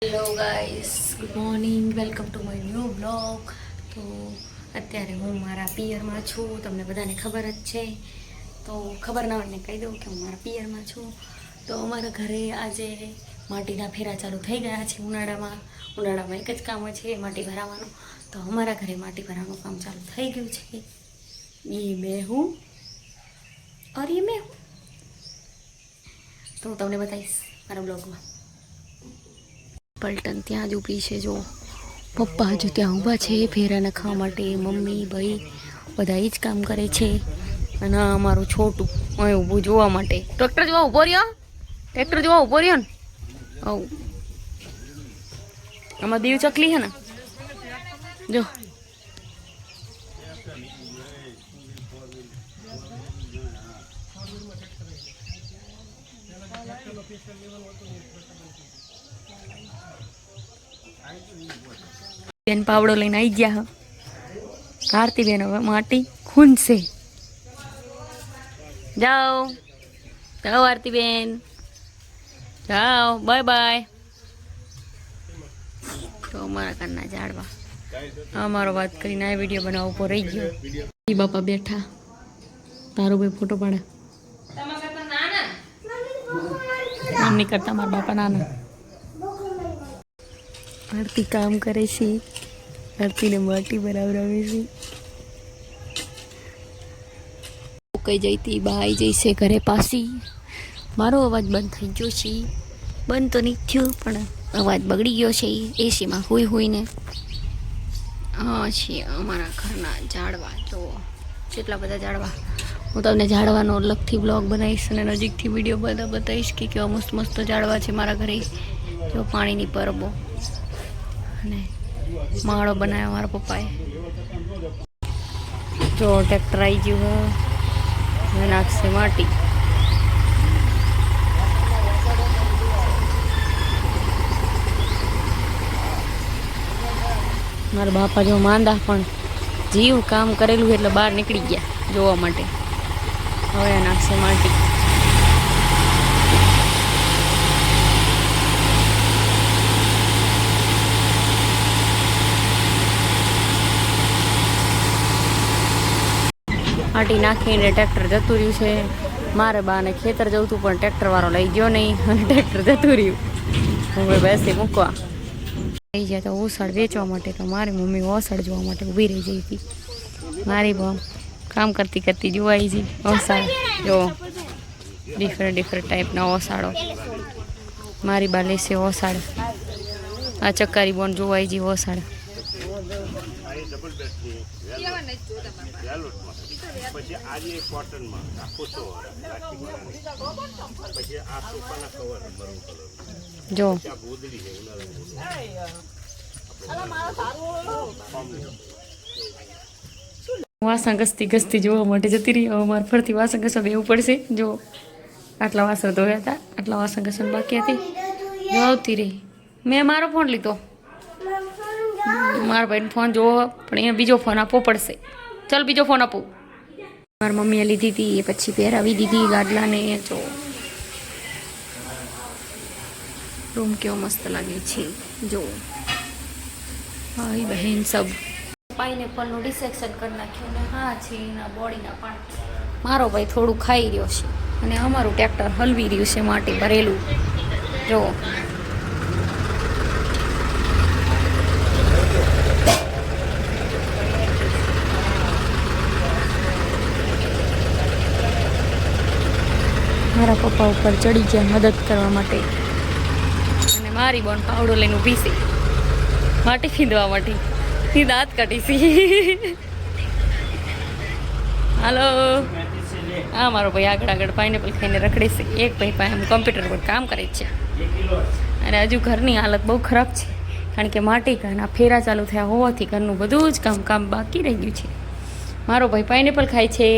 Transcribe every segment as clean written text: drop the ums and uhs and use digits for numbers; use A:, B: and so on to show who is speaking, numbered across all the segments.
A: Hello guys, good morning, welcome to my new blog. તો અત્યારે હું મારા પિયરમાં છું, તમને બધાને ખબર જ છે. તો ખબર ના હોય ને કહી દઉં કે હું મારા પિયરમાં છું. તો અમારા ઘરે આજે માટીના ફેરા ચાલુ થઈ ગયા છે. ઉનાળામાં એક જ કામ હોય છે, માટી ભરાવાનું. તો અમારા ઘરે માટી ભરાવાનું કામ ચાલુ થઈ ગયું છે. એ મેં હું और ये मैं हूँ. તો હું તમને બતાવીશ મારા બ્લોગમાં. પલટન ત્યાં જ ઊભી છે. જો પપ્પા હજુ ત્યાં ઊભા છે ફેરા નખાવા માટે. મમ્મી ભાઈ બધા એ જ કામ કરે છે. અને અમારું છોટું અહીં ઊભું જોવા માટે. ટ્રેક્ટર જોવા ઊભો રહ્યો, ટ્રેક્ટર જોવા ઊભો રહ્યો ને. આવું આમાં દીવ ચકલી છે ને, જો બેન પાવડો લઈને આવી ગયા. આરતી બેન હવે માટી ખૂંદશે. જાઓ જાઓ આરતી બેન, જાઓ, બાય બાય. તો અમારા કાનના ઝાડવા અમારો વાત કરીને આ વિડીયો બનાવવા ઉભો રહી ગયો. બાપા બેઠા, તારો ભાઈ ફોટો પાડે. આમ નહીં કરતા, મારા બાપા નાના. આરતી કામ કરે છે, આરતીને માટી બરાવરાવે છે. કઈ જઈતી બાઈ જઈશે ઘરે પાછી. મારો અવાજ બંધ થઈ ગયો છે. બંધ તો નહીં થયો પણ અવાજ બગડી ગયો છે એસીમાં હોઈને. હા છે અમારા ઘરના ઝાડવા. જો કેટલા બધા ઝાડવા. હું તમને ઝાડવાનો અલગથી બ્લોગ બનાવીશ અને નજીકથી વિડીયો બધા બતાવીશ કે કેવા મસ્ત મસ્ત ઝાડવા છે મારા ઘરે. જો પાણીની પરબો અને માળો બનાવ્યો મારા પપ્પાએ. જો ટ્રેક્ટર આવી ગયું હવે નાખશે માટી. મારા બાપા જો માંદા પણ જીવ કામ કરેલું એટલે બહાર નીકળી ગયા જોવા માટે. હવે નાખશે માટી. માટી નાખીને ટ્રેક્ટર જતું રહ્યું છે. મારે બાને ખેતર જવું હતું પણ ટ્રેક્ટર વાળો લઈ ગયો નહીં અને ટ્રેક્ટર જતું રહ્યું. હવે બેસી મૂકવા થઈ જાય તો ઓસાડ વેચવા માટે. તો મારી મમ્મી ઓસાડ જોવા માટે ઊભી રહી જઈ હતી. મારી બહુ કામ કરતી કરતી જોવાઈ જઈ. ઓસાડ જો ડિફરન્ટ ટાઈપના ઓસાડો. મારી બા લેશે ઓસાડ. આ ચક્કારી બોન જોવાઈ જઈ ઓસાડ. પછી આજે કોટનમાં આખો તો પછી આ સોફાના કવર મરૂન કલર જો ગોદડી છે વાસણ ઘસતી જોવા માટે જતી રહી. હવે મારે ફરતી વાસણ ઘસવા બેવું પડશે. જો આટલા વાસણ ધોયા હતા, આટલા વાસણ ઘસણ બાકી હતી. જો આવતી રહી. મેં મારો ફોન લીધો, મારા ભાઈને ફોન જોવો પણ અહીંયા બીજો ફોન આપવો પડશે. ચાલ બીજો ફોન આપું. મારી મમ્મીએ લીધી હતી એ પછી પહેરાવી દીધી ગાડલાને. જો રૂમ કેવો મસ્ત લાગે છે. જો ભાઈ બહેન સબ પાઇનેપલનું ડિસેક્શન કરી નાખ્યું ને હા છે એના બોડીના પણ. મારો ભાઈ થોડું ખાઈ રહ્યો છે અને અમારું ટ્રેક્ટર હલવી રહ્યું છે માટી ભરેલું. જો મારા પપ્પા ઉપર ચડી ગયા મદદ કરવા માટે અને મારી બોન પાવડો લઈને ઊભી છે માટી ખીંદવા માટે. એ દાંત કાઢી છે. હાલો. હા મારો ભાઈ આગળ પાઇનેપલ ખાઈને રખડે છે. એક ભાઈ પાસે કોમ્પ્યુટર પર કામ કરે છે અને હજુ ઘરની હાલત બહુ ખરાબ છે કારણ કે માટી ઘરના ફેરા ચાલુ થયા હોવાથી ઘરનું બધું જ કામ બાકી રહી ગયું છે. મારો ભાઈ પાઇનેપલ ખાય છે.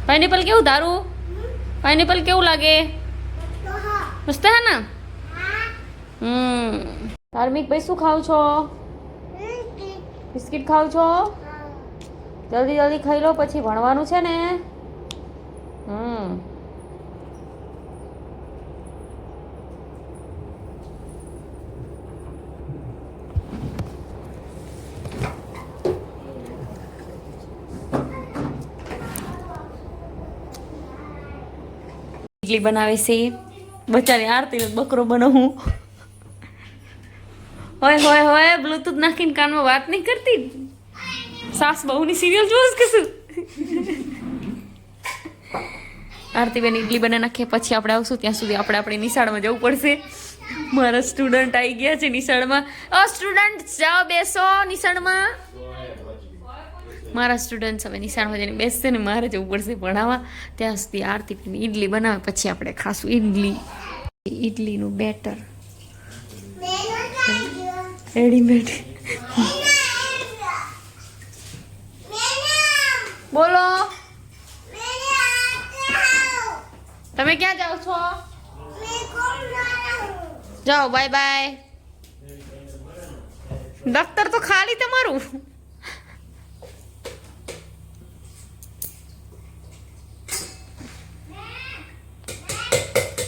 A: પાઇનેપલ કેવું તારું? પાઇનેપલ કેવું લાગે? મસ્ત હે ને? ધાર્મિક ભાઈ શું ખાવ છો? બિસ્કિટ ખાવ છો? જલ્દી ખાઈ લો પછી ભણવાનું છે ને. ઇડલી બનાવે છે બચારી આરતીનો બકરો બનાવું. હોય હોય હોય બ્લૂટૂથ નાખીને કાનમાં વાત નહીં કરતી. સાસ બહુની સિરિયલ જોઉં કે શું? આરતીબેન ઇડલી બના નાખીએ પછી આપણે આવશું. ત્યાં સુધી આપણે આપણી નિશાળમાં જવું પડશે. મારા સ્ટુડન્ટ આવી ગયા છે નિશાળમાં. સ્ટુડન્ટ જાઓ બેસો નિશાળમાં. મારા સ્ટુડન્ટ હવે નિશાળમાં જઈને બેસશે ને મારે જવું પડશે ભણાવવા. ત્યાં સુધી આરતીબેન ઇડલી બનાવે પછી આપણે ખાશું ઇડલીનું બેટર રેડીમેડ. બોલો તમે ક્યાં જાઓ છો? જાઓ બાય બાય. દફતર તો ખાલી તમારું.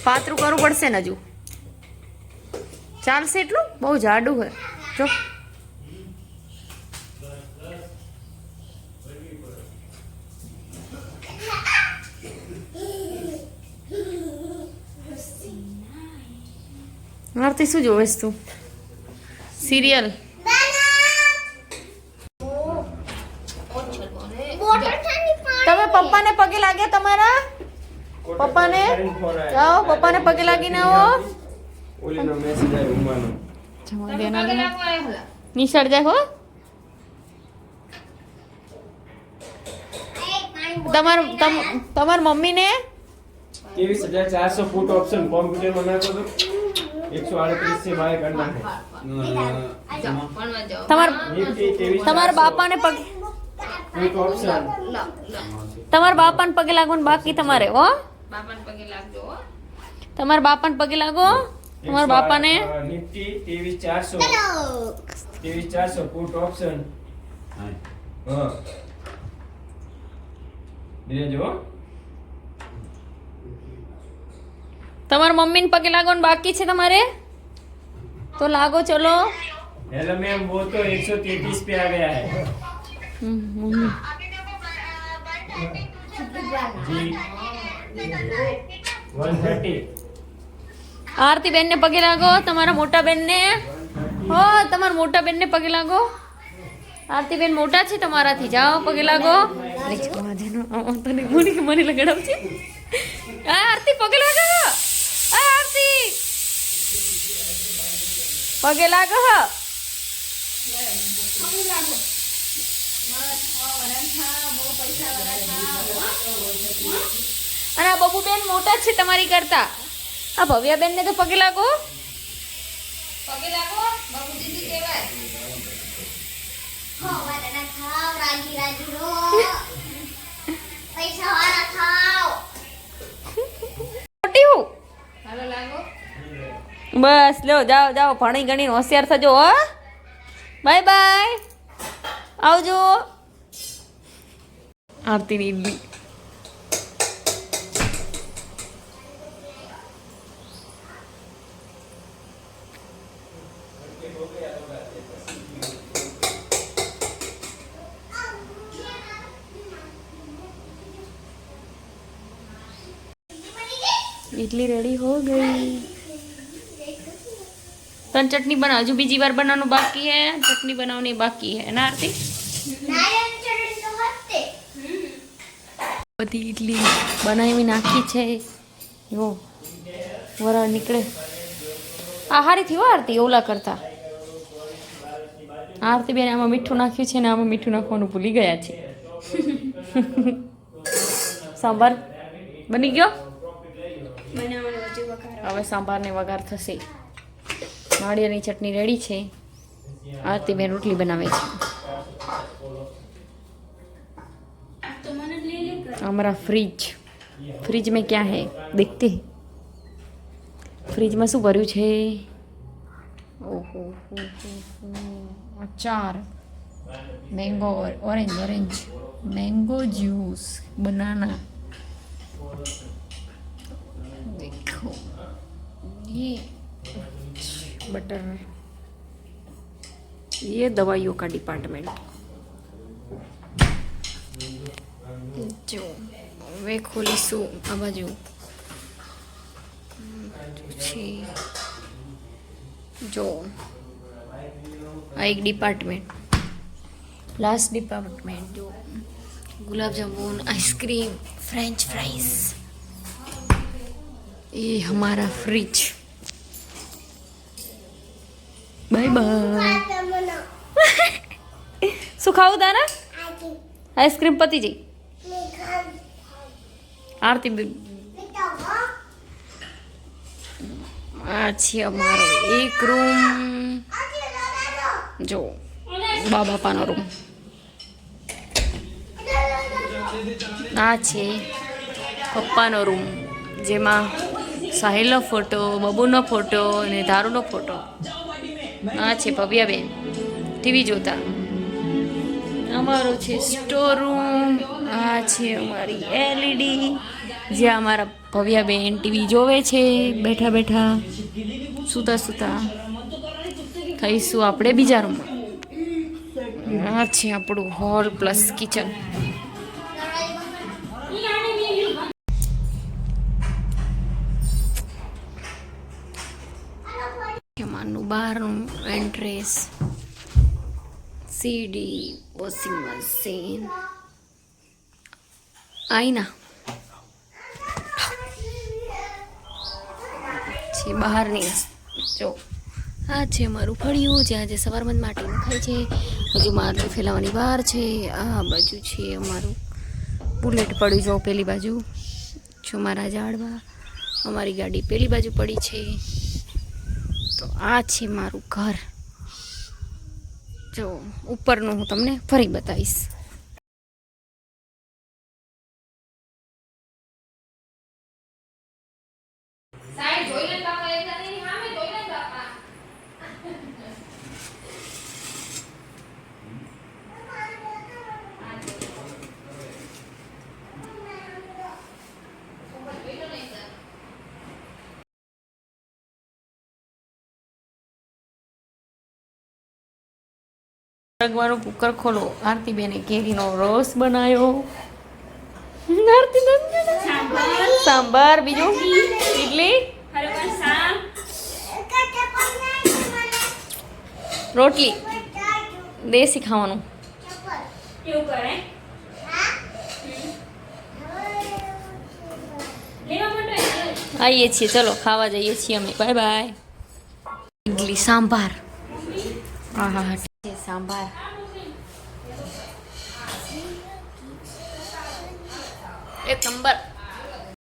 A: પાતરું કરવું પડશે ને હજુ. ચાલશે એટલું? બહુ જાડું હોય જો. આરતી શું જોવેસ તું? સિરિયલ. તમે પપ્પાને પગે લાગ્યા તમારા? પપ્પાને જાઓ પપ્પાને પગે લાગીને આવો. નિશાળ જાય હો. તમાર મમ્મીને
B: 23,400 ફૂટ ઓપ્શન કોમ્પ્યુટરમાં નાખો તો 138 से बाय करना है.
A: તમારા બાપાને પગે
B: ફૂટ ઓપ્શન
A: તમારા બાપાને પગે લાગવાનું બાકી તમારે હો.
C: બાપાને પગે લાગજો હો.
A: તમારા બાપાને પગે લાગો. તમારા બાપાને
B: નિફ્ટી 23,400 ફૂટ ઓપ્શન. હા દેજો.
A: તમારા મમ્મીને પગે લાગવાનું બાકી છે તમારે તો લાગો ચલો.
B: हेलो मैम वो तो 133 पे आ गया है जी 130.
A: આરતી બેન ને પગે લાગો. તમારા મોટા બેન ને હો તમારા મોટા બેન ને પગે લાગો. આરતી બેન મોટા છે તમારાથી. જાઓ પગે લાગો. મને લગાડાવ છે. આરતી પગે લાગો. આરતી પગે લાગો. અને આ બબુ બેન મોટા છે તમારી કરતા. આ ભવ્યા બેન ને તો પગે લાગો.
C: પગે લાગો. બાબુ દીદી કહેવાય.
A: મોટી હું.
C: હાલો લાગો.
A: બસ લો જાઓ જાઓ ભણી ગણી હોશિયાર થજો હો. Bye bye. આવજો. આરતીની ઇડલી. इडली रेडी हो गई. तन चटनी बना जो बीजी बार बनाना बाकी है. चटनी बनानी बाकी है ना आरती. बधी इडली बनावी नाखी છે. જો વરાળ નીકળે. આ હારી થી આરતી ઓલા કરતા. આરતી બેન આમાં મીઠું નાખ્યું છે ને આમાં મીઠું નાખવાનું ભૂલી ગયા છે. સાંભાર બની ગયો. હવે સાંભારને વઘાર થશે. નાળિયેરની ચટણી રેડી છે. આરતી બેન રોટલી બનાવે છે. हमारा फ्रिज में क्या है देखते हैं. फ्रिज में શું ભર્યું છે? ઓહો અચાર, મેંગો, ઓરેન્જ, मैंगो जूस, बनाना. देखो ये बटर, ये दवाइयों का डिपार्टमेंट. જો હવે ખોલીશું આ બાજુ બાજુ છે જો આ એક ડિપાર્ટમેન્ટ, લાસ્ટ ડિપાર્ટમેન્ટ જો गुलाबजामुन, आइसक्रीम, फ्रेंच फ्राइज, ये हमारा फ्रिज। Bye bye. શું ખાવું તારા? આઈસ્ક્રીમ પતી જઈ આરતી આ છે અમારો એક રૂમ, જો બા બાપાનો રૂમ, આ છે પપ્પાનો રૂમ જેમાં સાહિલનો ફોટો, બબુનો ફોટો અને ધારુનો ફોટો. આ છે ભવ્યાબેન ટીવી જોતા. અમારો છે સ્ટોર રૂમ. આ છે અમારી એલઈડી જ્યાં અમારા ભવ્યાબેન ટીવી જોવે છે બેઠા બેઠા, સૂતા સૂતા. થઈશું આપણે બીજા રૂમમાં. આ છે આપણું હોલ પ્લસ કિચન. માનું બહારનું એન્ટ્રેસ, સીડી, વોશિંગ મશીન, આઈના છે બહારની. જો આ છે અમારું ફળિયું જ્યાં આજે સવારમાં માટીનું ખાય છે. હજુ મારલી ફેલાવાની વાર છે. આ બાજુ છે અમારું બુલેટ પડ્યું જો પેલી બાજુ જો મારા ઝાડવા. અમારી ગાડી પેલી બાજુ પડી છે. તો આ છે મારું ઘર. જો ઉપરનું હું તમને ફરી બતાવીશ.
C: સાઈડ જોઈ લે બાપા, એકલા ની સામે જોઈ લે બાપા.
A: રગવાનું કુકર ખોલો. આરતીબેને કેરીનો રસ બનાવ્યો. આરતીબેન સાંભાર, બીજું ઇડલી, રોટલી, દેશી ખાવાનું. આવીએ છીએ, ચલો ખાવા જઈએ છીએ અમે. Bye bye. ઇડલી સાંભાર, હા હા હા સાંભાર. એક નંબર.